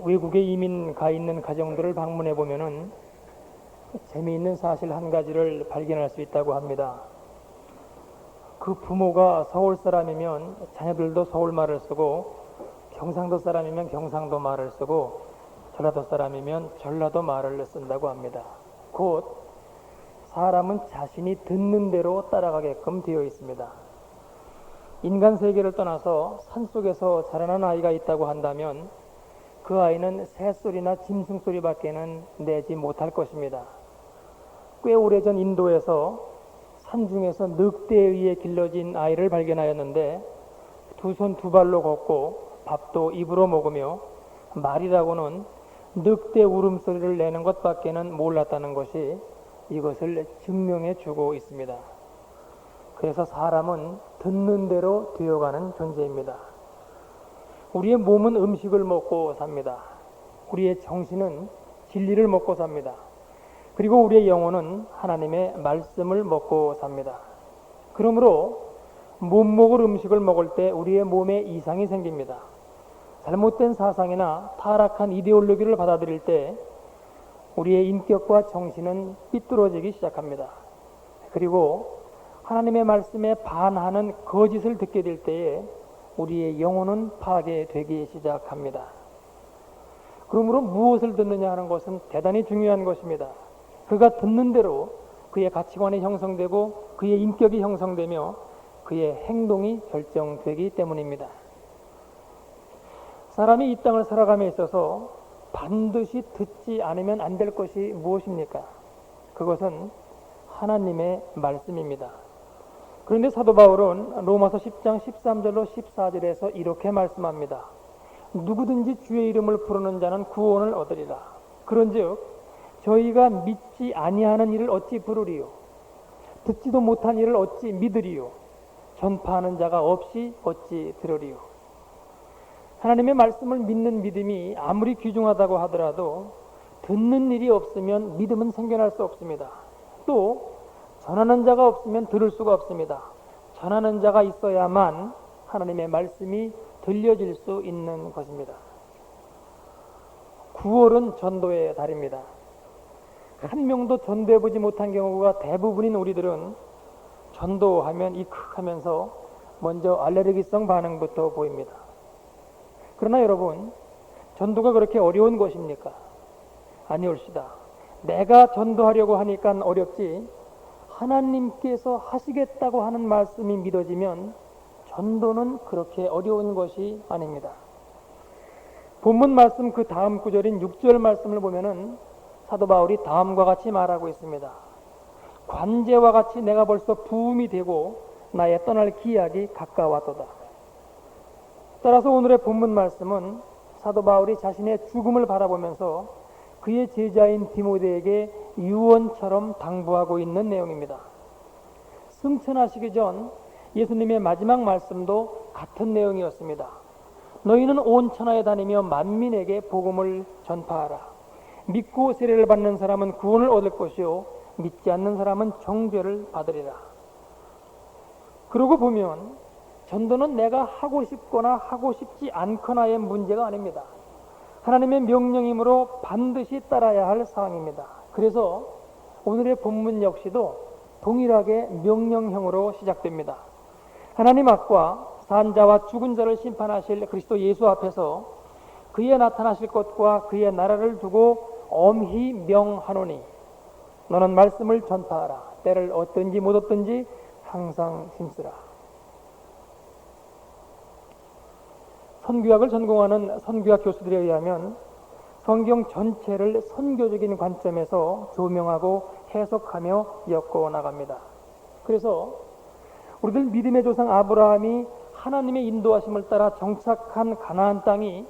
외국에 이민 가 있는 가정들을 방문해 보면은 재미있는 사실 한 가지를 발견할 수 있다고 합니다. 그 부모가 서울 사람이면 자녀들도 서울 말을 쓰고, 경상도 사람이면 경상도 말을 쓰고, 전라도 사람이면 전라도 말을 쓴다고 합니다. 곧 사람은 자신이 듣는 대로 따라가게끔 되어 있습니다. 인간 세계를 떠나서 산속에서 자라난 아이가 있다고 한다면 그 아이는 새소리나 짐승소리밖에는 내지 못할 것입니다. 꽤 오래전 인도에서 산중에서 늑대에 의해 길러진 아이를 발견하였는데, 두 손 두 발로 걷고 밥도 입으로 먹으며 말이라고는 늑대 울음소리를 내는 것밖에는 몰랐다는 것이 이것을 증명해 주고 있습니다. 그래서 사람은 듣는 대로 되어가는 존재입니다. 우리의 몸은 음식을 먹고 삽니다. 우리의 정신은 진리를 먹고 삽니다. 그리고 우리의 영혼은 하나님의 말씀을 먹고 삽니다. 그러므로 못 먹을 음식을 먹을 때 우리의 몸에 이상이 생깁니다. 잘못된 사상이나 타락한 이데올로기를 받아들일 때 우리의 인격과 정신은 삐뚤어지기 시작합니다. 그리고 하나님의 말씀에 반하는 거짓을 듣게 될 때에 우리의 영혼은 파괴되기 시작합니다. 그러므로 무엇을 듣느냐 하는 것은 대단히 중요한 것입니다. 그가 듣는 대로 그의 가치관이 형성되고 그의 인격이 형성되며 그의 행동이 결정되기 때문입니다. 사람이 이 땅을 살아감에 있어서 반드시 듣지 않으면 안 될 것이 무엇입니까? 그것은 하나님의 말씀입니다. 그런데 사도 바울은 로마서 10장 13절로 14절에서 이렇게 말씀합니다. 누구든지 주의 이름을 부르는 자는 구원을 얻으리라. 그런즉 저희가 믿지 아니하는 일을 어찌 부르리요? 듣지도 못한 일을 어찌 믿으리요? 전파하는 자가 없이 어찌 들으리요? 하나님의 말씀을 믿는 믿음이 아무리 귀중하다고 하더라도 듣는 일이 없으면 믿음은 생겨날 수 없습니다. 또 전하는 자가 없으면 들을 수가 없습니다. 전하는 자가 있어야만 하나님의 말씀이 들려질 수 있는 것입니다. 9월은 전도의 달입니다. 한 명도 전도해보지 못한 경우가 대부분인 우리들은 전도하면 이크하면서 먼저 알레르기성 반응부터 보입니다. 그러나 여러분, 전도가 그렇게 어려운 것입니까? 아니올시다. 내가 전도하려고 하니까 어렵지, 하나님께서 하시겠다고 하는 말씀이 믿어지면 전도는 그렇게 어려운 것이 아닙니다. 본문 말씀 그 다음 구절인 6절 말씀을 보면은 사도 바울이 다음과 같이 말하고 있습니다. 관제와 같이 내가 벌써 부음이 되고 나의 떠날 기약이 가까웠도다. 따라서 오늘의 본문 말씀은 사도 바울이 자신의 죽음을 바라보면서 그의 제자인 디모데에게 유언처럼 당부하고 있는 내용입니다. 승천하시기 전 예수님의 마지막 말씀도 같은 내용이었습니다. 너희는 온 천하에 다니며 만민에게 복음을 전파하라. 믿고 세례를 받는 사람은 구원을 얻을 것이요 믿지 않는 사람은 정죄를 받으리라. 그러고 보면 전도는 내가 하고 싶거나 하고 싶지 않거나의 문제가 아닙니다. 하나님의 명령이므로 반드시 따라야 할 사항입니다. 그래서 오늘의 본문 역시도 동일하게 명령형으로 시작됩니다. 하나님 앞과 산자와 죽은 자를 심판하실 그리스도 예수 앞에서 그의 나타나실 것과 그의 나라를 두고 엄히 명하노니 너는 말씀을 전파하라. 때를 얻든지 못 얻든지 항상 힘쓰라. 선교학을 전공하는 선교학 교수들에 의하면 성경 전체를 선교적인 관점에서 조명하고 해석하며 엮어 나갑니다. 그래서 우리들 믿음의 조상 아브라함이 하나님의 인도하심을 따라 정착한 가나안 땅이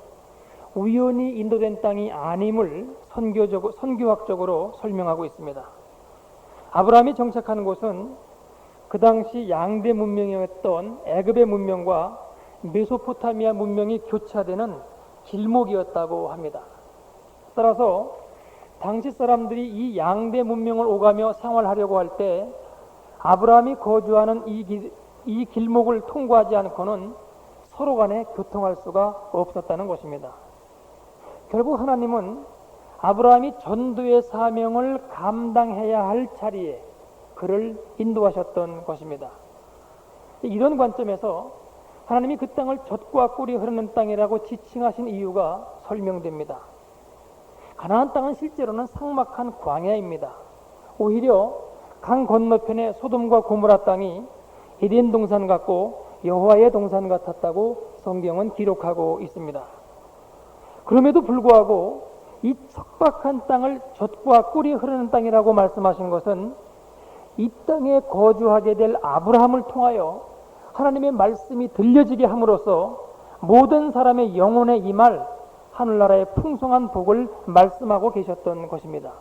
우연히 인도된 땅이 아님을 선교학적으로 설명하고 있습니다. 아브라함이 정착한 곳은 그 당시 양대 문명이었던 애굽의 문명과 메소포타미아 문명이 교차되는 길목이었다고 합니다. 따라서 당시 사람들이 이 양대 문명을 오가며 생활하려고 할 때 아브라함이 거주하는 이 길목을 통과하지 않고는 서로 간에 교통할 수가 없었다는 것입니다. 결국 하나님은 아브라함이 전도의 사명을 감당해야 할 자리에 그를 인도하셨던 것입니다. 이런 관점에서 하나님이 그 땅을 젖과 꿀이 흐르는 땅이라고 지칭하신 이유가 설명됩니다. 가나안 땅은 실제로는 삭막한 광야입니다. 오히려 강 건너편의 소돔과 고모라 땅이 에덴 동산 같고 여호와의 동산 같았다고 성경은 기록하고 있습니다. 그럼에도 불구하고 이 척박한 땅을 젖과 꿀이 흐르는 땅이라고 말씀하신 것은 이 땅에 거주하게 될 아브라함을 통하여 하나님의 말씀이 들려지게 함으로써 모든 사람의 영혼에 임할 하늘나라의 풍성한 복을 말씀하고 계셨던 것입니다.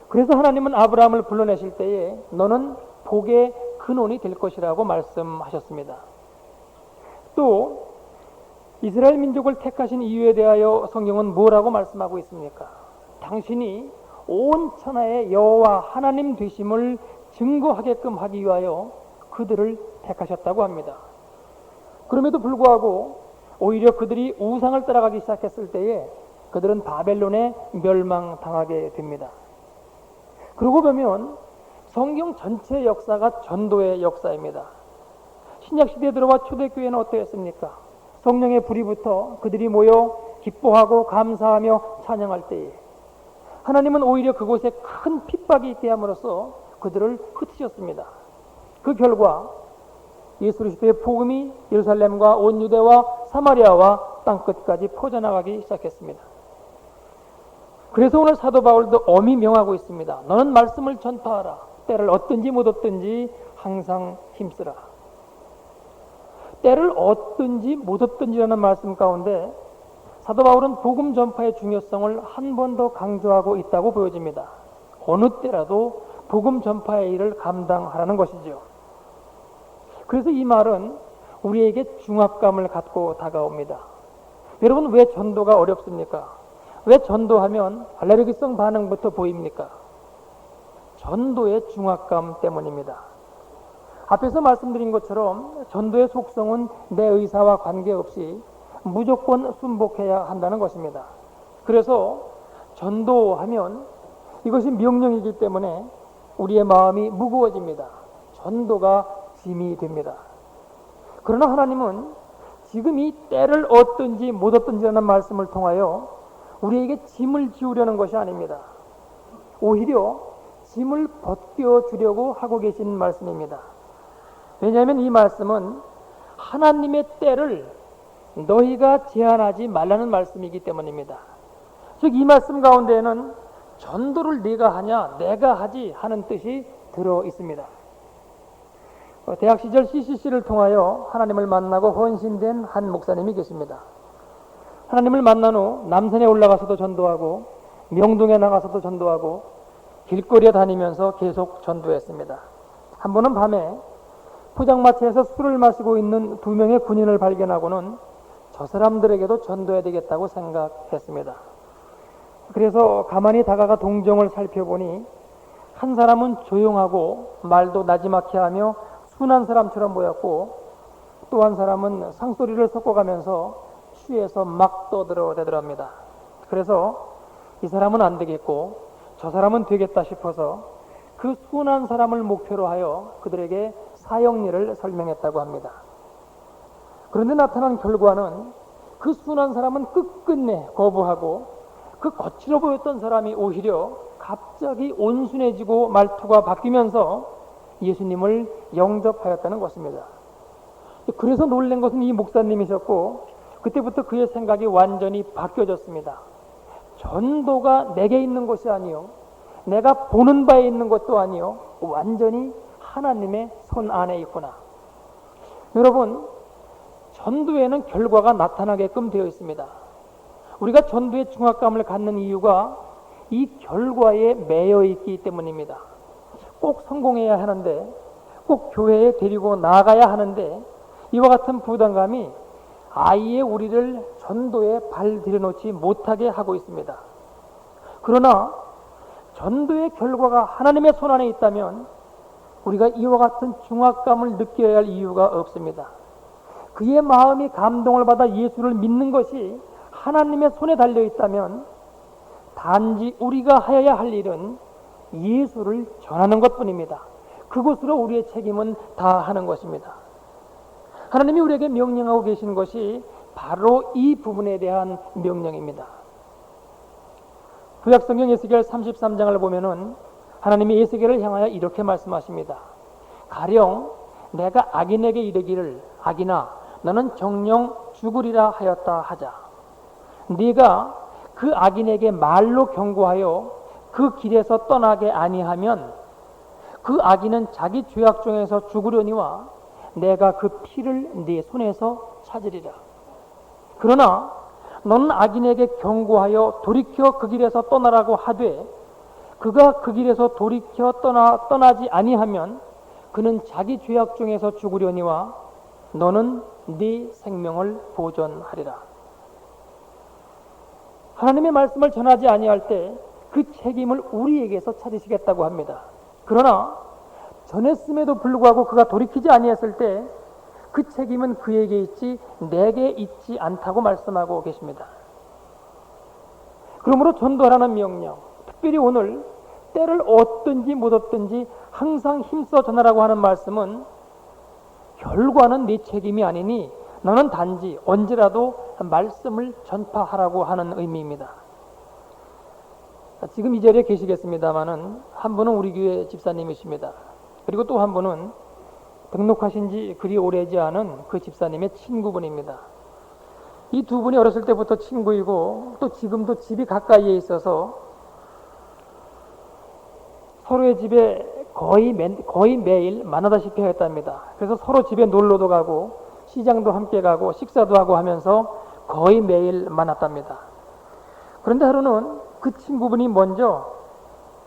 그래서 하나님은 아브라함을 불러내실 때에 너는 복의 근원이 될 것이라고 말씀하셨습니다. 또 이스라엘 민족을 택하신 이유에 대하여 성경은 뭐라고 말씀하고 있습니까? 당신이 온 천하의 여호와 하나님 되심을 증거하게끔 하기 위하여 그들을 택하셨다고 합니다. 그럼에도 불구하고 오히려 그들이 우상을 따라가기 시작했을 때에 그들은 바벨론에 멸망당하게 됩니다. 그러고 보면 성경 전체 역사가 전도의 역사입니다. 신약시대에 들어와 초대교회는 어떠했습니까? 성령의 불이 붙어 그들이 모여 기뻐하고 감사하며 찬양할 때에 하나님은 오히려 그곳에 큰 핍박이 있게 함으로써 그들을 흩으셨습니다. 그 결과 예수 그리스도의 복음이 예루살렘과 온 유대와 사마리아와 땅끝까지 퍼져나가기 시작했습니다. 그래서 오늘 사도 바울도 엄히 명하고 있습니다. 너는 말씀을 전파하라. 때를 얻든지 못 얻든지 항상 힘쓰라. 때를 얻든지 못 얻든지라는 말씀 가운데 사도 바울은 복음 전파의 중요성을 한 번 더 강조하고 있다고 보여집니다. 어느 때라도 복음 전파의 일을 감당하라는 것이죠. 그래서 이 말은 우리에게 중압감을 갖고 다가옵니다. 여러분, 왜 전도가 어렵습니까? 왜 전도하면 알레르기성 반응부터 보입니까? 전도의 중압감 때문입니다. 앞에서 말씀드린 것처럼 전도의 속성은 내 의사와 관계없이 무조건 순복해야 한다는 것입니다. 그래서 전도하면 이것이 명령이기 때문에 우리의 마음이 무거워집니다. 전도가 짐이 됩니다. 그러나 하나님은 지금 이 때를 얻든지 못 얻든지라는 말씀을 통하여 우리에게 짐을 지우려는 것이 아닙니다. 오히려 짐을 벗겨주려고 하고 계신 말씀입니다. 왜냐하면 이 말씀은 하나님의 때를 너희가 제한하지 말라는 말씀이기 때문입니다. 즉 이 말씀 가운데에는 전도를 네가 하냐 내가 하지 하는 뜻이 들어 있습니다. 대학 시절 CCC를 통하여 하나님을 만나고 헌신된 한 목사님이 계십니다. 하나님을 만난 후 남산에 올라가서도 전도하고 명동에 나가서도 전도하고 길거리에 다니면서 계속 전도했습니다. 한 번은 밤에 포장마차에서 술을 마시고 있는 두 명의 군인을 발견하고는 저 사람들에게도 전도해야 되겠다고 생각했습니다. 그래서 가만히 다가가 동정을 살펴보니 한 사람은 조용하고 말도 나지막히 하며 순한 사람처럼 보였고 또 한 사람은 상소리를 섞어가면서 취해서 막 떠들어대더랍니다. 그래서 이 사람은 안 되겠고 저 사람은 되겠다 싶어서 그 순한 사람을 목표로 하여 그들에게 사형리를 설명했다고 합니다. 그런데 나타난 결과는 그 순한 사람은 끝끝내 거부하고 그 거칠어 보였던 사람이 오히려 갑자기 온순해지고 말투가 바뀌면서 예수님을 영접하였다는 것입니다. 그래서 놀란 것은 이 목사님이셨고 그때부터 그의 생각이 완전히 바뀌어졌습니다. 전도가 내게 있는 것이 아니요 내가 보는 바에 있는 것도 아니요 완전히 하나님의 손 안에 있구나. 여러분, 전도에는 결과가 나타나게끔 되어 있습니다. 우리가 전도의 중압감을 갖는 이유가 이 결과에 매여 있기 때문입니다. 꼭 성공해야 하는데 꼭 교회에 데리고 나가야 하는데 이와 같은 부담감이 아예 우리를 전도에 발 들여놓지 못하게 하고 있습니다. 그러나 전도의 결과가 하나님의 손 안에 있다면 우리가 이와 같은 중압감을 느껴야 할 이유가 없습니다. 그의 마음이 감동을 받아 예수를 믿는 것이 하나님의 손에 달려 있다면 단지 우리가 하여야 할 일은 예수를 전하는 것뿐입니다. 그것으로 우리의 책임은 다하는 것입니다. 하나님이 우리에게 명령하고 계신 것이 바로 이 부분에 대한 명령입니다. 구약성경 에스겔 33장을 보면은 하나님이 에스겔을 향하여 이렇게 말씀하십니다. 가령 내가 악인에게 이르기를 악인아 너는 정령 죽으리라 하였다 하자. 네가 그 악인에게 말로 경고하여 그 길에서 떠나게 아니하면 그 악인은 자기 죄악 중에서 죽으려니와 내가 그 피를 네 손에서 찾으리라. 그러나 너는 악인에게 경고하여 돌이켜 그 길에서 떠나라고 하되 그가 그 길에서 돌이켜 떠나지 아니하면 그는 자기 죄악 중에서 죽으려니와 너는 네 생명을 보존하리라. 하나님의 말씀을 전하지 아니할 때 그 책임을 우리에게서 찾으시겠다고 합니다. 그러나 전했음에도 불구하고 그가 돌이키지 아니했을 때 그 책임은 그에게 있지 내게 있지 않다고 말씀하고 계십니다. 그러므로 전도하라는 명령, 특별히 오늘 때를 얻든지 못 얻든지 항상 힘써 전하라고 하는 말씀은 결과는 네 책임이 아니니 너는 단지 언제라도 말씀을 전파하라고 하는 의미입니다. 지금 이 자리에 계시겠습니다마는 한 분은 우리 교회 집사님이십니다. 그리고 또 한 분은 등록하신 지 그리 오래지 않은 그 집사님의 친구분입니다. 이 두 분이 어렸을 때부터 친구이고 또 지금도 집이 가까이에 있어서 서로의 집에 거의 매일 만나다시피 했답니다. 그래서 서로 집에 놀러도 가고 시장도 함께 가고 식사도 하고 하면서 거의 매일 만났답니다. 그런데 하루는 그 친구분이 먼저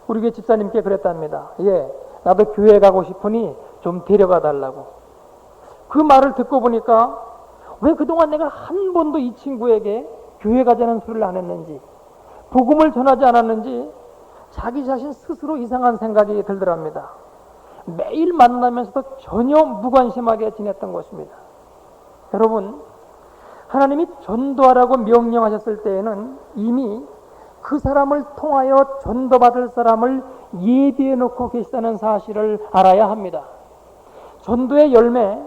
우리 교회 집사님께 그랬답니다. 예, 나도 교회 가고 싶으니 좀 데려가 달라고. 그 말을 듣고 보니까 왜 그동안 내가 한 번도 이 친구에게 교회 가자는 소리를 안 했는지, 복음을 전하지 않았는지 자기 자신 스스로 이상한 생각이 들더랍니다. 매일 만나면서도 전혀 무관심하게 지냈던 것입니다. 여러분, 하나님이 전도하라고 명령하셨을 때에는 이미 그 사람을 통하여 전도받을 사람을 예비해 놓고 계시다는 사실을 알아야 합니다. 전도의 열매,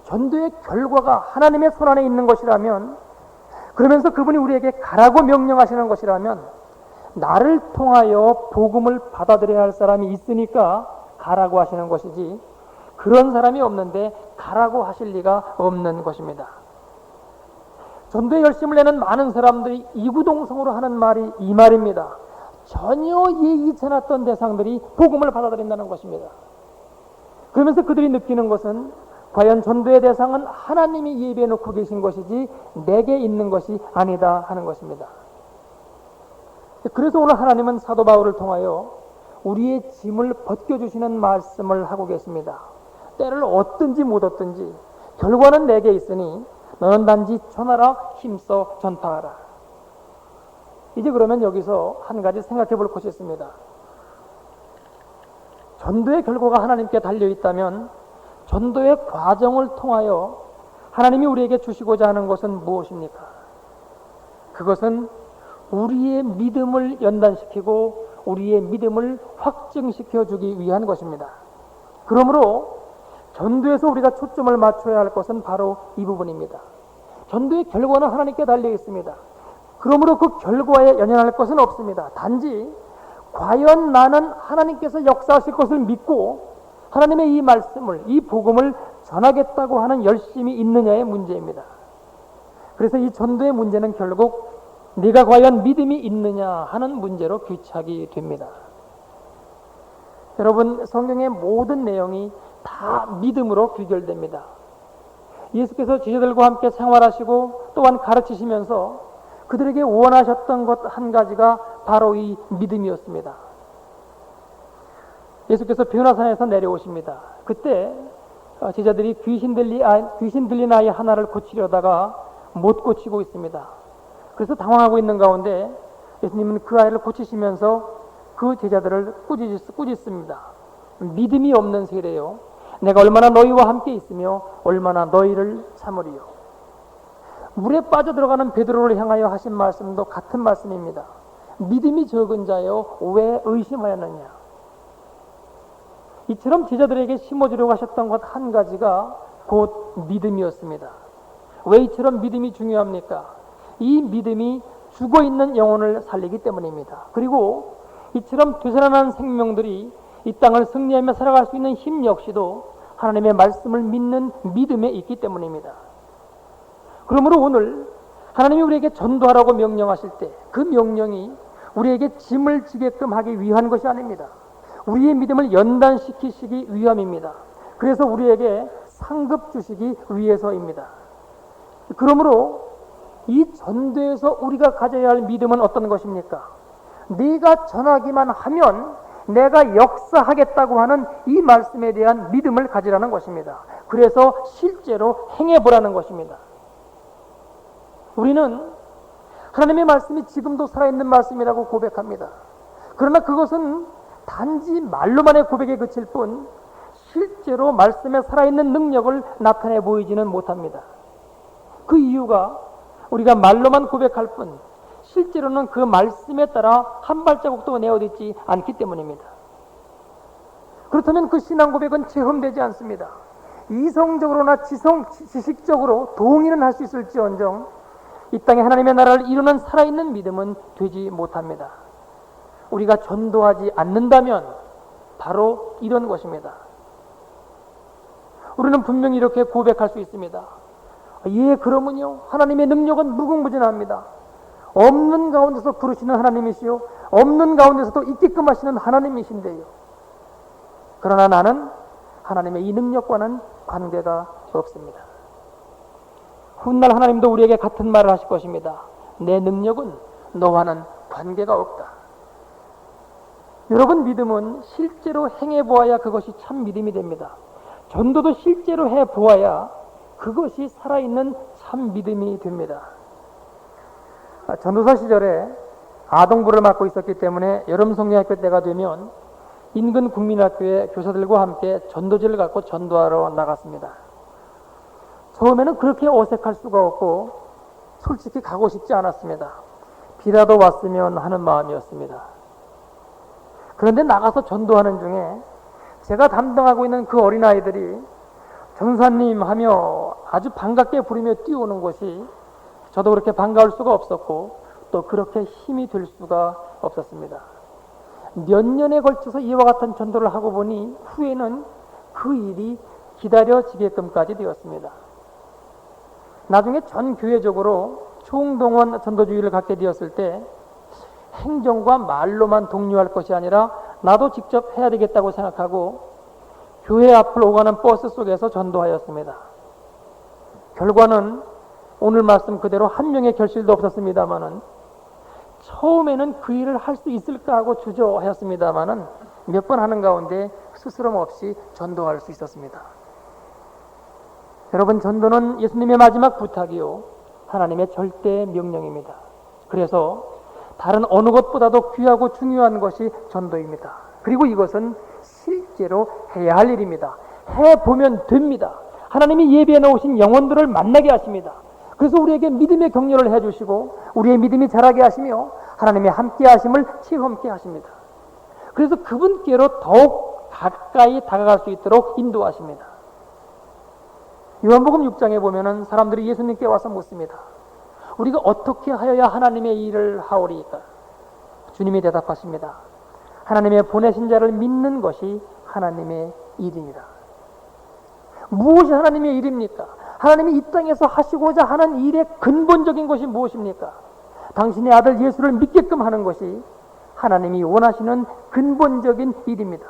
전도의 결과가 하나님의 손안에 있는 것이라면, 그러면서 그분이 우리에게 가라고 명령하시는 것이라면 나를 통하여 복음을 받아들여야 할 사람이 있으니까 가라고 하시는 것이지, 그런 사람이 없는데 가라고 하실 리가 없는 것입니다. 전도에 열심을 내는 많은 사람들이 이구동성으로 하는 말이 이 말입니다. 전혀 예기치 않았던 대상들이 복음을 받아들인다는 것입니다. 그러면서 그들이 느끼는 것은 과연 전도의 대상은 하나님이 예비해 놓고 계신 것이지 내게 있는 것이 아니다 하는 것입니다. 그래서 오늘 하나님은 사도 바울을 통하여 우리의 짐을 벗겨주시는 말씀을 하고 계십니다. 때를 얻든지 못 얻든지 결과는 내게 있으니 너는 단지 전하라, 힘써 전파하라. 이제 그러면 여기서 한 가지 생각해 볼 것이 있습니다. 전도의 결과가 하나님께 달려 있다면 전도의 과정을 통하여 하나님이 우리에게 주시고자 하는 것은 무엇입니까? 그것은 우리의 믿음을 연단시키고 우리의 믿음을 확증시켜 주기 위한 것입니다. 그러므로 전도에서 우리가 초점을 맞춰야 할 것은 바로 이 부분입니다. 전도의 결과는 하나님께 달려 있습니다. 그러므로 그 결과에 연연할 것은 없습니다. 단지 과연 나는 하나님께서 역사하실 것을 믿고 하나님의 이 말씀을, 이 복음을 전하겠다고 하는 열심이 있느냐의 문제입니다. 그래서 이 전도의 문제는 결국 네가 과연 믿음이 있느냐 하는 문제로 귀착이 됩니다. 여러분, 성경의 모든 내용이 다 믿음으로 귀결됩니다. 예수께서 제자들과 함께 생활하시고 또한 가르치시면서 그들에게 원하셨던 것 한 가지가 바로 이 믿음이었습니다. 예수께서 변화산에서 내려오십니다. 그때 제자들이 귀신 들린 아이 하나를 고치려다가 못 고치고 있습니다. 그래서 당황하고 있는 가운데 예수님은 그 아이를 고치시면서 그 제자들을 꾸짖습니다. 믿음이 없는 세대요, 내가 얼마나 너희와 함께 있으며 얼마나 너희를 참으리요. 물에 빠져들어가는 베드로를 향하여 하신 말씀도 같은 말씀입니다. 믿음이 적은 자여 왜 의심하였느냐. 이처럼 제자들에게 심어주려고 하셨던 것 한 가지가 곧 믿음이었습니다. 왜 이처럼 믿음이 중요합니까? 이 믿음이 죽어있는 영혼을 살리기 때문입니다. 그리고 이처럼 되살아난 생명들이 이 땅을 승리하며 살아갈 수 있는 힘 역시도 하나님의 말씀을 믿는 믿음에 있기 때문입니다. 그러므로 오늘 하나님이 우리에게 전도하라고 명령하실 때 그 명령이 우리에게 짐을 지게끔 하기 위한 것이 아닙니다. 우리의 믿음을 연단시키시기 위함입니다. 그래서 우리에게 상급 주시기 위해서입니다. 그러므로 이 전도에서 우리가 가져야 할 믿음은 어떤 것입니까? 네가 전하기만 하면 내가 역사하겠다고 하는 이 말씀에 대한 믿음을 가지라는 것입니다. 그래서 실제로 행해보라는 것입니다. 우리는 하나님의 말씀이 지금도 살아있는 말씀이라고 고백합니다. 그러나 그것은 단지 말로만의 고백에 그칠 뿐 실제로 말씀에 살아있는 능력을 나타내 보이지는 못합니다. 그 이유가 우리가 말로만 고백할 뿐 실제로는 그 말씀에 따라 한 발자국도 내어딛지 않기 때문입니다. 그렇다면 그 신앙 고백은 체험되지 않습니다. 이성적으로나 지식적으로 동의는 할 수 있을지언정 이 땅에 하나님의 나라를 이루는 살아있는 믿음은 되지 못합니다. 우리가 전도하지 않는다면 바로 이런 것입니다. 우리는 분명히 이렇게 고백할 수 있습니다. 예, 그러면요, 하나님의 능력은 무궁무진합니다. 없는 가운데서 부르시는 하나님이시요, 없는 가운데서도 있게끔 하시는 하나님이신데요. 그러나 나는 하나님의 이 능력과는 관계가 없습니다. 훗날 하나님도 우리에게 같은 말을 하실 것입니다. 내 능력은 너와는 관계가 없다. 여러분, 믿음은 실제로 행해보아야 그것이 참 믿음이 됩니다. 전도도 실제로 해보아야 그것이 살아있는 참 믿음이 됩니다. 전도사 시절에 아동부를 맡고 있었기 때문에 여름 성경학교 때가 되면 인근 국민학교의 교사들과 함께 전도지를 갖고 전도하러 나갔습니다. 처음에는 그렇게 어색할 수가 없고 솔직히 가고 싶지 않았습니다. 비라도 왔으면 하는 마음이었습니다. 그런데 나가서 전도하는 중에 제가 담당하고 있는 그 어린아이들이 전사님 하며 아주 반갑게 부르며 뛰어오는 것이 저도 그렇게 반가울 수가 없었고 또 그렇게 힘이 될 수가 없었습니다. 몇 년에 걸쳐서 이와 같은 전도를 하고 보니 후에는 그 일이 기다려지게끔까지 되었습니다. 나중에 전 교회적으로 총동원 전도주의를 갖게 되었을 때 행정과 말로만 독려할 것이 아니라 나도 직접 해야 되겠다고 생각하고 교회 앞을 오가는 버스 속에서 전도하였습니다. 결과는 오늘 말씀 그대로 한 명의 결실도 없었습니다마는 처음에는 그 일을 할 수 있을까 하고 주저하였습니다마는 몇 번 하는 가운데 스스럼 없이 전도할 수 있었습니다. 여러분, 전도는 예수님의 마지막 부탁이요 하나님의 절대 명령입니다. 그래서 다른 어느 것보다도 귀하고 중요한 것이 전도입니다. 그리고 이것은 실제로 해야 할 일입니다. 해보면 됩니다. 하나님이 예비해 놓으신 영혼들을 만나게 하십니다. 그래서 우리에게 믿음의 격려를 해주시고 우리의 믿음이 자라게 하시며 하나님의 함께 하심을 체험케 하십니다. 그래서 그분께로 더욱 가까이 다가갈 수 있도록 인도하십니다. 요한복음 6장에 보면은 사람들이 예수님께 와서 묻습니다. 우리가 어떻게 하여야 하나님의 일을 하오리까? 주님이 대답하십니다. 하나님의 보내신 자를 믿는 것이 하나님의 일입니다. 무엇이 하나님의 일입니까? 하나님이 이 땅에서 하시고자 하는 일의 근본적인 것이 무엇입니까? 당신의 아들 예수를 믿게끔 하는 것이 하나님이 원하시는 근본적인 일입니다.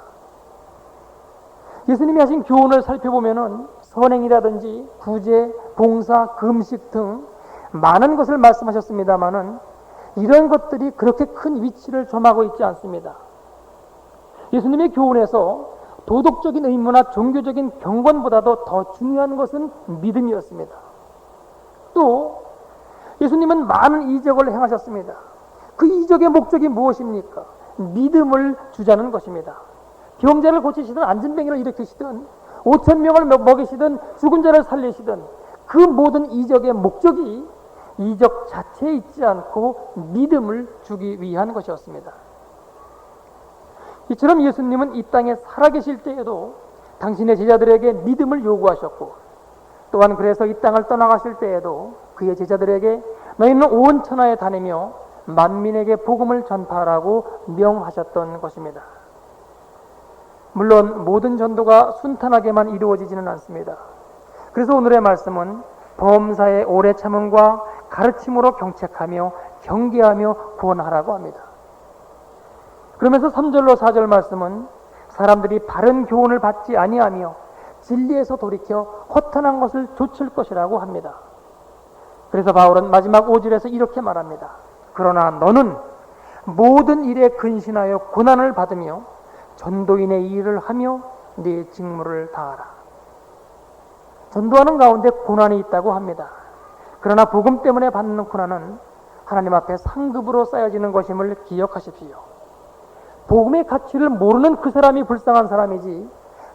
예수님이 하신 교훈을 살펴보면은 선행이라든지 구제, 봉사, 금식 등 많은 것을 말씀하셨습니다마는 이런 것들이 그렇게 큰 위치를 점하고 있지 않습니다. 예수님의 교훈에서 도덕적인 의무나 종교적인 경건보다도 더 중요한 것은 믿음이었습니다. 또 예수님은 많은 이적을 행하셨습니다. 그 이적의 목적이 무엇입니까? 믿음을 주자는 것입니다. 병자를 고치시든 안진뱅이를 일으키시든 5,000명을 먹이시든 죽은 자를 살리시든 그 모든 이적의 목적이 이적 자체에 있지 않고 믿음을 주기 위한 것이었습니다. 이처럼 예수님은 이 땅에 살아계실 때에도 당신의 제자들에게 믿음을 요구하셨고, 또한 그래서 이 땅을 떠나가실 때에도 그의 제자들에게 너희는 온 천하에 다니며 만민에게 복음을 전파하라고 명하셨던 것입니다. 물론 모든 전도가 순탄하게만 이루어지지는 않습니다. 그래서 오늘의 말씀은 범사의 오래 참음과 가르침으로 경책하며 경계하며 구원하라고 합니다. 그러면서 3절로 4절 말씀은 사람들이 바른 교훈을 받지 아니하며 진리에서 돌이켜 허탄한 것을 좇을 것이라고 합니다. 그래서 바울은 마지막 5절에서 이렇게 말합니다. 그러나 너는 모든 일에 근신하여 고난을 받으며 전도인의 일을 하며 네 직무를 다하라. 전도하는 가운데 고난이 있다고 합니다. 그러나 복음 때문에 받는 고난은 하나님 앞에 상급으로 쌓여지는 것임을 기억하십시오. 복음의 가치를 모르는 그 사람이 불쌍한 사람이지,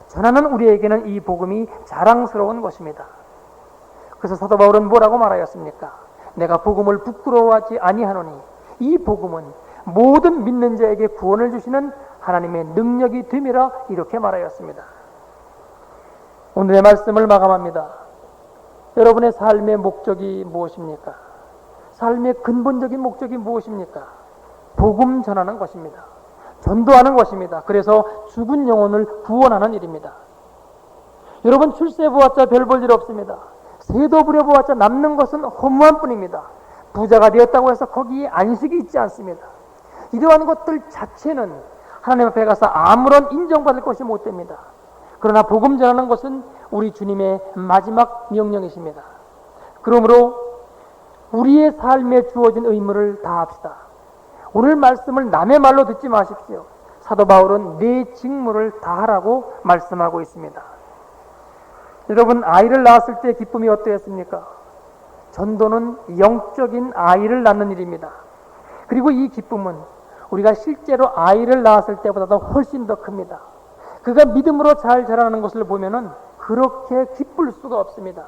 전하는 우리에게는 이 복음이 자랑스러운 것입니다. 그래서 사도 바울은 뭐라고 말하였습니까? 내가 복음을 부끄러워하지 아니하노니 이 복음은 모든 믿는 자에게 구원을 주시는 하나님의 능력이 됨이라, 이렇게 말하였습니다. 오늘의 말씀을 마감합니다. 여러분의 삶의 목적이 무엇입니까? 삶의 근본적인 목적이 무엇입니까? 복음 전하는 것입니다. 전도하는 것입니다. 그래서 죽은 영혼을 구원하는 일입니다. 여러분, 출세 보았자 별 볼 일 없습니다. 새도 부려보았자 남는 것은 허무한 뿐입니다. 부자가 되었다고 해서 거기에 안식이 있지 않습니다. 이러한 것들 자체는 하나님 앞에 가서 아무런 인정받을 것이 못 됩니다. 그러나 복음 전하는 것은 우리 주님의 마지막 명령이십니다. 그러므로 우리의 삶에 주어진 의무를 다합시다. 오늘 말씀을 남의 말로 듣지 마십시오. 사도 바울은 네 직무를 다하라고 말씀하고 있습니다. 여러분, 아이를 낳았을 때 기쁨이 어떠했습니까? 전도는 영적인 아이를 낳는 일입니다. 그리고 이 기쁨은 우리가 실제로 아이를 낳았을 때보다도 훨씬 더 큽니다. 그가 믿음으로 잘 자라나는 것을 보면은 그렇게 기쁠 수가 없습니다.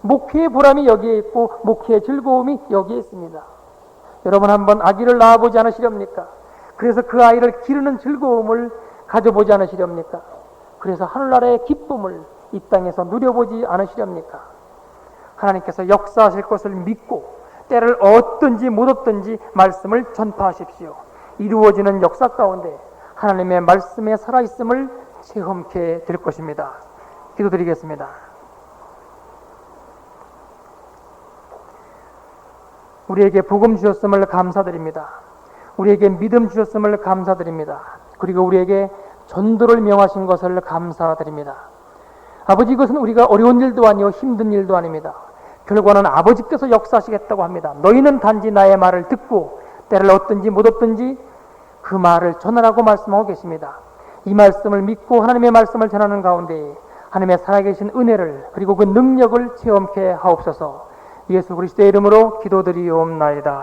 목회의 보람이 여기에 있고 목회의 즐거움이 여기에 있습니다. 여러분, 한번 아기를 낳아보지 않으시렵니까? 그래서 그 아이를 기르는 즐거움을 가져보지 않으시렵니까? 그래서 하늘나라의 기쁨을 이 땅에서 누려보지 않으시렵니까? 하나님께서 역사하실 것을 믿고 때를 얻든지 못 얻든지 말씀을 전파하십시오. 이루어지는 역사 가운데 하나님의 말씀에 살아있음을 체험케 될 것입니다. 기도드리겠습니다. 우리에게 복음 주셨음을 감사드립니다. 우리에게 믿음 주셨음을 감사드립니다. 그리고 우리에게 전도를 명하신 것을 감사드립니다. 아버지, 이것은 우리가 어려운 일도 아니요 힘든 일도 아닙니다. 결과는 아버지께서 역사하시겠다고 합니다. 너희는 단지 나의 말을 듣고 때를 얻든지 못 얻든지 그 말을 전하라고 말씀하고 계십니다. 이 말씀을 믿고 하나님의 말씀을 전하는 가운데 하나님의 살아계신 은혜를, 그리고 그 능력을 체험케 하옵소서. 예수 그리스도의 이름으로 기도드리옵나이다.